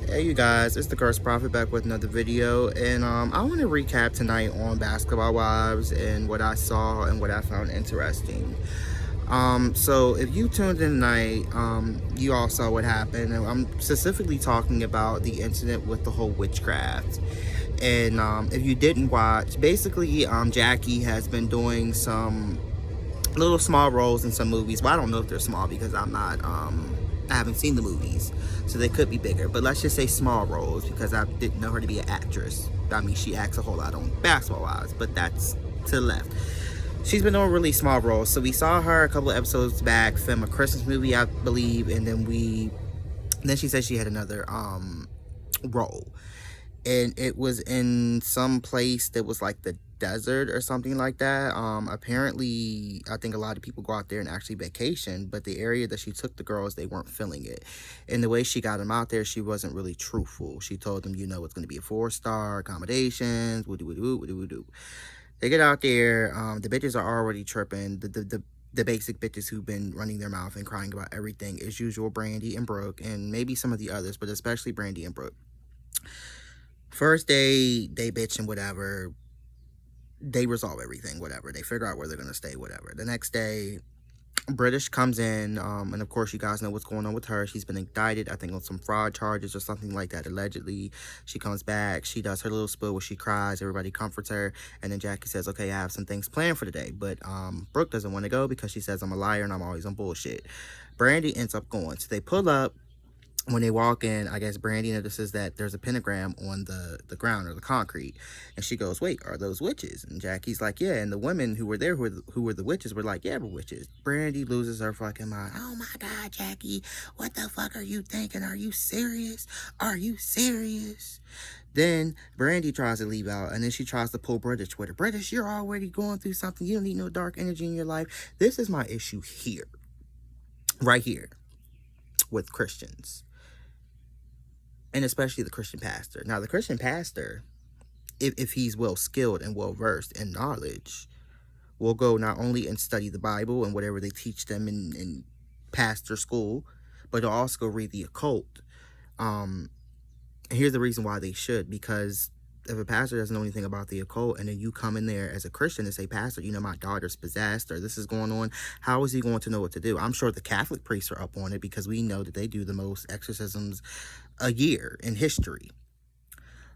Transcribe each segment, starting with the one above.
Hey you guys, it's the Cursed Prophet back with another video, and I want to recap tonight on Basketball Wives and what I saw and what I found interesting. So if you tuned in tonight, you all saw what happened, and I'm specifically talking about the incident with the whole witchcraft. And if you didn't watch, basically, Jackie has been doing some little small roles in some movies. Well, I don't know if they're small because I haven't seen the movies, so they could be bigger. But let's just say small roles because I didn't know her to be an actress. I mean, she acts a whole lot on Basketball Wives, but that's to the left. She's been doing really small roles. So we saw her a couple of episodes back film a Christmas movie, I believe, and then she said she had another role, and it was in some place that was like the desert or something like that. Apparently, I think a lot of people go out there and actually vacation, but the area that she took the girls, they weren't feeling it. And the way she got them out there, she wasn't really truthful. She told them, it's going to be a 4-star accommodations, woo-doo-woo-doo. They get out there, the bitches are already tripping. The basic bitches who've been running their mouth and crying about everything as usual, Brandy and Brooke, and maybe some of the others, but especially Brandy and Brooke. First day, they bitch and whatever. They resolve everything, whatever. They figure out where they're going to stay, whatever. The next day, British comes in, and of course, you guys know what's going on with her. She's been indicted, I think, on some fraud charges or something like that, allegedly. She comes back. She does her little spill where she cries. Everybody comforts her. And then Jackie says, okay, I have some things planned for today. But Brooke doesn't want to go because she says, I'm a liar and I'm always on bullshit. Brandy ends up going. So they pull up. When they walk in, I guess Brandy notices that there's a pentagram on the ground or the concrete. And she goes, wait, are those witches? And Jackie's like, yeah. And the women who were there, who were the witches, were like, yeah, we're witches. Brandy loses her fucking mind. Oh my God, Jackie, what the fuck are you thinking? Are you serious? Are you serious? Then Brandy tries to leave out, and then she tries to pull British with her. British, you're already going through something. You don't need no dark energy in your life. This is my issue here, right here, with Christians. And especially the Christian pastor. Now, the Christian pastor, if he's well skilled and well versed in knowledge, will go not only and study the Bible and whatever they teach them in pastor school, but he'll also go read the occult. And here's the reason why they should, because if a pastor doesn't know anything about the occult and then you come in there as a Christian and say, pastor, my daughter's possessed or this is going on, how is he going to know what to do? I'm sure the Catholic priests are up on it because we know that they do the most exorcisms a year in history.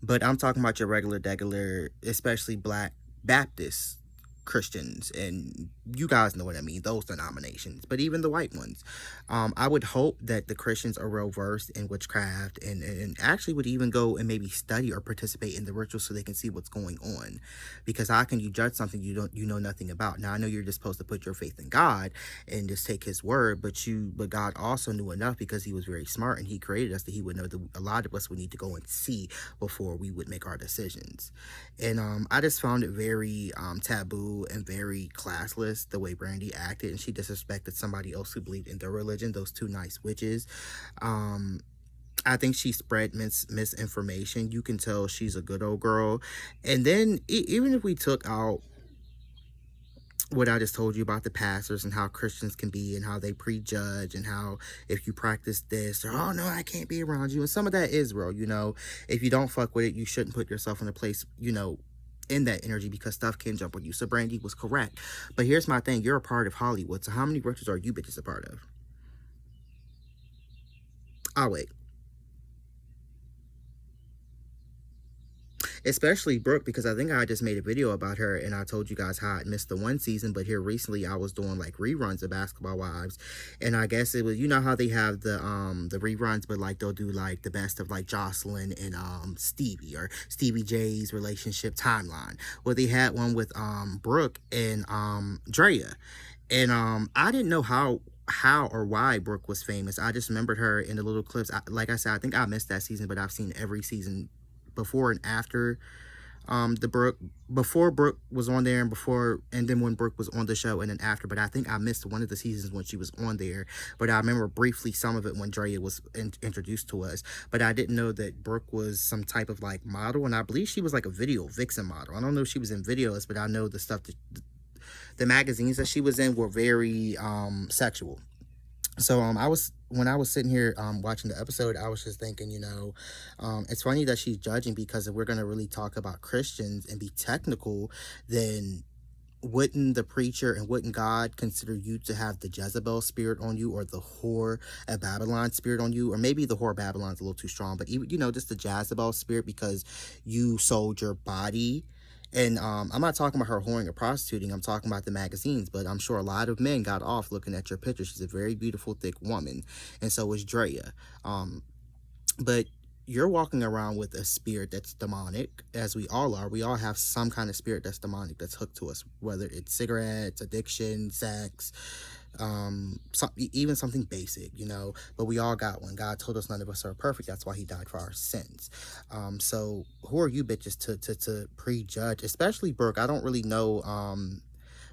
But I'm talking about your regular, especially Black Baptist Christians, and you guys know what I mean, those denominations, but even the white ones. I would hope that the Christians are well versed in witchcraft and actually would even go and maybe study or participate in the ritual so they can see what's going on. Because how can you judge something you know nothing about? Now I know you're just supposed to put your faith in God and just take his word, but God also knew enough because he was very smart and he created us that he would know that a lot of us would need to go and see before we would make our decisions. And I just found it very taboo and very classless the way Brandy acted, and she disrespected somebody else who believed in their religion, those two nice witches. I think she spread misinformation. You can tell she's a good old girl. And then even if we took out what I just told you about the pastors and how Christians can be and how they prejudge and how if you practice this or, oh no, I can't be around you, and some of that is real, if you don't fuck with it, you shouldn't put yourself in a place, in that energy because stuff can jump on you. So Brandy was correct. But here's my thing. You're a part of Hollywood. So how many rituals are you bitches a part of? I'll wait. Especially Brooke, because I think I just made a video about her and I told you guys how I missed the one season, but here recently I was doing like reruns of Basketball Wives, and I guess it was, how they have the reruns, but like they'll do like the best of like Jocelyn and Stevie or Stevie J's relationship timeline. Well, they had one with Brooke and Drea, and I didn't know how or why Brooke was famous. I just remembered her in the little clips. Like I said, I think I missed that season, but I've seen every season before and after before Brooke was on there and then when Brooke was on the show and then after. But I think I missed one of the seasons when she was on there, but I remember briefly some of it when Drea was introduced to us. But I didn't know that Brooke was some type of like model, and I believe she was like a video vixen model. I don't know if she was in videos, but I know the stuff that the magazines that she was in were very sexual. So I was when I was sitting here watching the episode, I was just thinking, it's funny that she's judging, because if we're gonna really talk about Christians and be technical, then wouldn't the preacher and wouldn't God consider you to have the Jezebel spirit on you, or the whore of Babylon spirit on you? Or maybe the whore of Babylon's a little too strong, but even, just the Jezebel spirit, because you sold your body. And I'm not talking about her whoring or prostituting. I'm talking about the magazines. But I'm sure a lot of men got off looking at your picture. She's a very beautiful, thick woman. And so is Drea. But you're walking around with a spirit that's demonic, as we all are. We all have some kind of spirit that's demonic, that's hooked to us, whether it's cigarettes, addiction, sex, even something basic, but we all got one. God told us none of us are perfect. That's why he died for our sins. So who are you bitches to prejudge, especially Brooke? I don't really know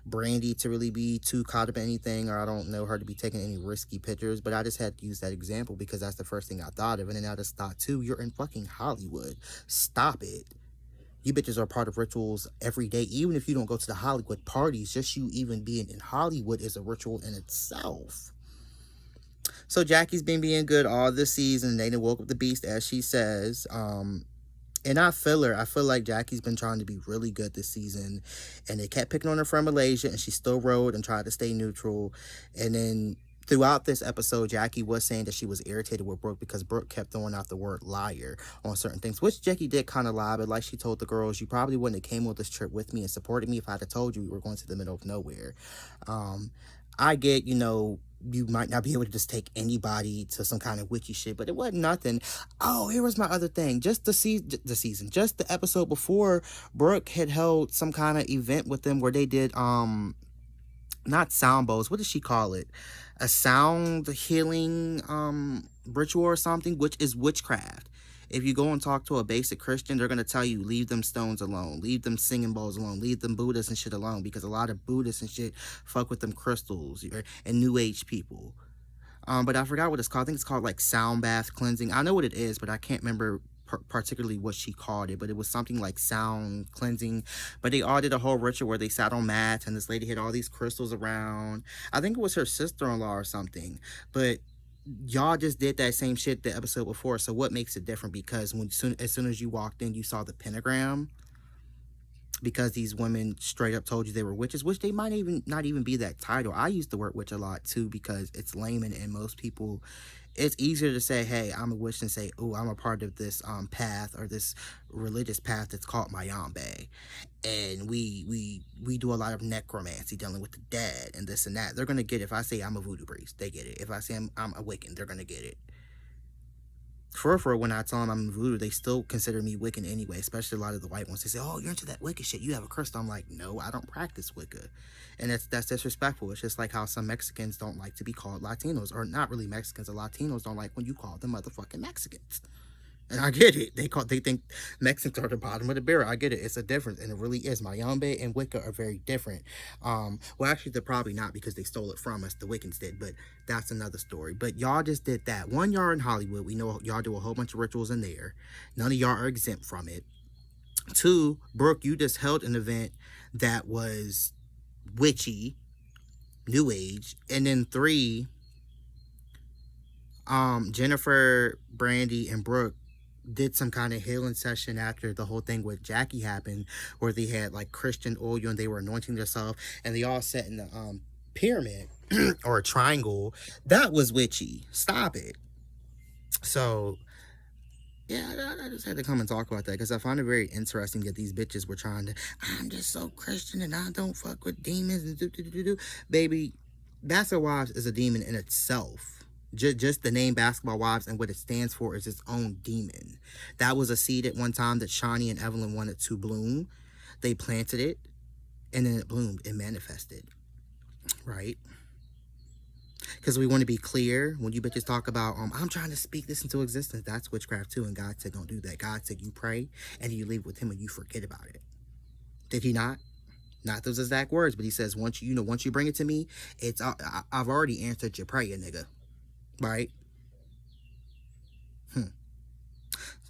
Brandy to really be too caught up in anything, or I don't know her to be taking any risky pictures, but I just had to use that example because that's the first thing I thought of. And then I just thought too, you're in fucking Hollywood. Stop it. You bitches are part of rituals every day. Even if you don't go to the Hollywood parties, just you even being in Hollywood is a ritual in itself. So Jackie's been being good all this season. They done woke up the beast, as she says. And I feel her. I feel like Jackie's been trying to be really good this season. And they kept picking on her from Malaysia, and she still rode and tried to stay neutral. And then throughout this episode, Jackie was saying that she was irritated with Brooke because Brooke kept throwing out the word liar on certain things, which Jackie did kind of lie, but like she told the girls, you probably wouldn't have came on this trip with me and supported me if I'd have told you we were going to the middle of nowhere. I get, you might not be able to just take anybody to some kind of witchy shit, but it wasn't nothing. Oh, here was my other thing. Just the season, just the episode before, Brooke had held some kind of event with them where they did not sound bowls. What does she call it? A sound healing ritual or something, which is witchcraft. If you go and talk to a basic Christian, they're going to tell you, leave them stones alone, leave them singing bowls alone, leave them Buddhists and shit alone, because a lot of Buddhists and shit fuck with them crystals and New Age people. But I forgot what it's called. I think it's called like sound bath cleansing. I know what it is, but I can't remember particularly what she called it, but it was something like sound cleansing. But they all did a whole ritual where they sat on mats and this lady had all these crystals around. I think it was her sister-in-law or something, but y'all just did that same shit the episode before. So what makes it different? Because as soon as you walked in, you saw the pentagram, because these women straight up told you they were witches, which they might even not even be that title. I use the word witch a lot too because it's layman, and most people, it's easier to say, hey, I'm a witch, than say, oh, I'm a part of this path, or this religious path that's called Mayambe, and we do a lot of necromancy, dealing with the dead and this and that. They're gonna get it. If I say I'm a voodoo priest, they get it. If I say I'm a Wiccan, they're gonna get it. For when I tell them I'm voodoo, they still consider me Wiccan anyway, especially a lot of the white ones. They say, oh, you're into that Wicca shit, you have a crystal. I'm like, no, I don't practice Wicca. And that's disrespectful. It's just like how some Mexicans don't like to be called Latinos, or not really Mexicans, or Latinos don't like when you call them motherfucking Mexicans. And I get it. They think Mexicans are the bottom of the barrel. I get it. It's a difference, and it really is. Mayambe and Wicca are very different. Well, actually, they're probably not, because they stole it from us. The Wiccans did, but that's another story. But y'all just did that. One, y'all in Hollywood. We know y'all do a whole bunch of rituals in there. None of y'all are exempt from it. Two, Brooke, you just held an event that was witchy, new age. And then three, Jennifer, Brandy, and Brooke did some kind of healing session after the whole thing with Jackie happened, where they had like Christian oil and they were anointing themselves, and they all sat in the pyramid or a triangle. That was witchy. Stop it. So yeah, I just had to come and talk about that because I find it very interesting that these bitches were trying to, I'm just so Christian and I don't fuck with demons and do. Baby, Basketball Wives is a demon in itself. Just the name Basketball Wives and what it stands for is its own demon. That was a seed at one time that Shawnee and Evelyn wanted to bloom. They planted it, and then it bloomed. It manifested, right? Because we want to be clear, when you bitches talk about, I'm trying to speak this into existence, that's witchcraft too, and God said don't do that. God said you pray, and you leave with him, and you forget about it. Did he not? Not those exact words, but he says, once you bring it to me, it's I've already answered your prayer, nigga. Right?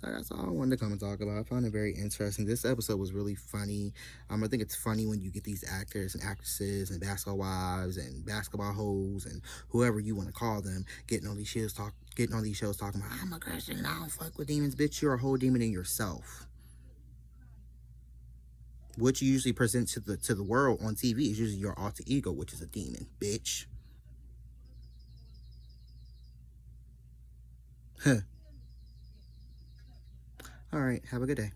So that's all I wanted to come and talk about. I found it very interesting. This episode was really funny. I think it's funny when you get these actors and actresses and basketball wives and basketball hoes and whoever you want to call them getting on these shows talking about, I'm a Christian and I don't fuck with demons. Bitch, you're a whole demon in yourself. What you usually present to the world on TV is usually your alter ego, which is a demon, bitch. Huh. All right, have a good day.